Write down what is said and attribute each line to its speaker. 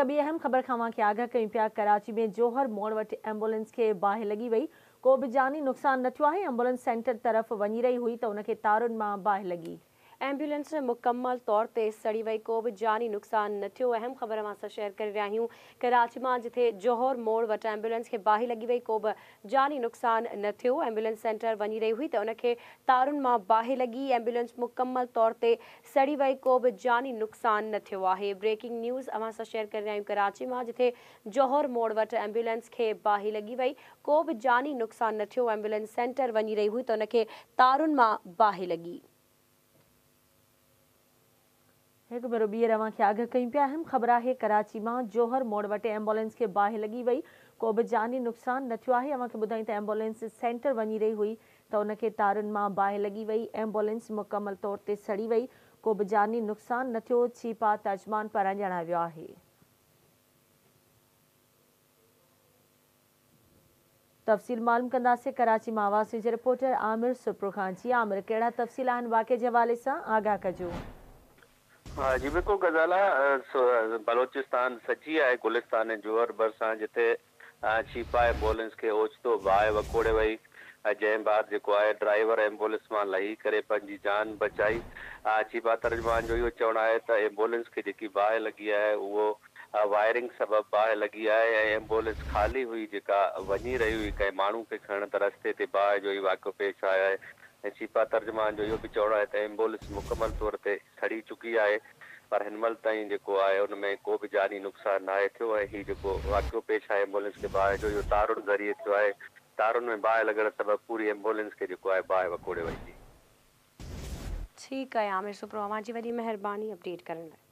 Speaker 1: ॿी अहम ख़बर खां के आगाह कयूं पिया। कराची में जोहर मोड़ वटि एम्बुलेंस के बाहि लगी वई। को भी जानी नुक़सान न थियो आहे। एम्बुलेंस सेंटर तरफ़ वञी रही हुई त उनखे तारुनि मां बाहि लगी।
Speaker 2: एम्बुलेंस मुकम्मल तौर ते सड़ी वई। को भी जानी नुक़सान न थियो। अहम ख़बर असां शेयर करे रहिया आहियूं। कराची में जिथे जोहर मोड़ वटि एम्बुलेंस के बाहि लगी वई, को भी जानी नुक़सान न थियो। एम्बुलेंस सेंटर वञी रही हुई त उनखे तारुनि मां बाहि लगी। एम्बुलेंस मुकम्मल तौर ते सड़ी वई। को भी जानी नुक़सान न थियो आहे। ब्रेकिंग न्यूज़ असां शेयर करे रहिया आहियूं। कराची में जिथे जोहर मोड़ वटि एम्बुलेंस के बाहि लगी वई, को भी जानी नुक़सान न थियो। एम्बुलेंस सेंटर वञी रही हुई त उनखे तारुनि मां बाहि लगी।
Speaker 1: एक भेरो ॿी रवां खे आगाह कयूं पिया। अहम ख़बर आहे कराची में जोहर मोड़ वटि एम्बुलेंस के बाहि लगी वई। को भी जानी नुक़सान न थियो आहे। अवां खे ॿुधाई त एम्बुलेंस सेंटर वञी रही हुई त उनखे तारुनि मां बाहि लगी वई। एम्बुलेंस मुकम्मल तौर ते सड़ी वई। को भी जानी नुक़सान न थियो। चीपा तर्जमान पारां ॼाणायो वियो आहे। तफ़सील मालूम कंदासीं कराची में आवाज़ न्यूज़ रिपोर्टर आमिर सुप्रो खान। जी आमिर, कहिड़ा तफ़सील आहिनि वाक़े जे हवाले सां आगाह कजो।
Speaker 3: हाँ जी बिल्कुल गजाला बलोचिस्तान सची है गुलिस्तान जोहर भरसा जिथे चीपा एम्बुलेंस के ओचितो बाहि वकोड़े वई। जंहिं बाद जेको आहे ड्राइवर एम्बुलेंस मां लही करे पंहिंजी जान बचाई। चीपा तर्जमान जो इहो चवणु आहे त एम्बुलेंस खे जेकी बाहि लगी आहे उहो वायरिंग सबबु बाहि लगी आहे ऐं एम्बुलेंस ख़ाली हुई जेका वञी रही हुई कंहिं माण्हू खे खणण त रस्ते ते बाहि जो ई वाक़ियो पेश आयो आहे। ऐं चीपा तर्जमान जो इहो बि चवणु आहे त एम्बुलेंस मुकमल तौर ते सड़ी चुकी आहे, पर हिन महिल ताईं जेको आहे उनमें को भी जानी नुक़सान नाहे थियो। ऐं हीउ जेको वाक़ियो पेश आहे एम्बुलेंस के बाहि जो इहो तारुनि ज़रिए थियो आहे। तारुनि में बाहि लॻण सबबु पूरी एम्बुलेंस खे जेको आहे बाहि वकोड़े वई।
Speaker 2: ठीक है आमिर सुप्रो, अवां जी वॾी महिरबानी अपडेट करण लाइ।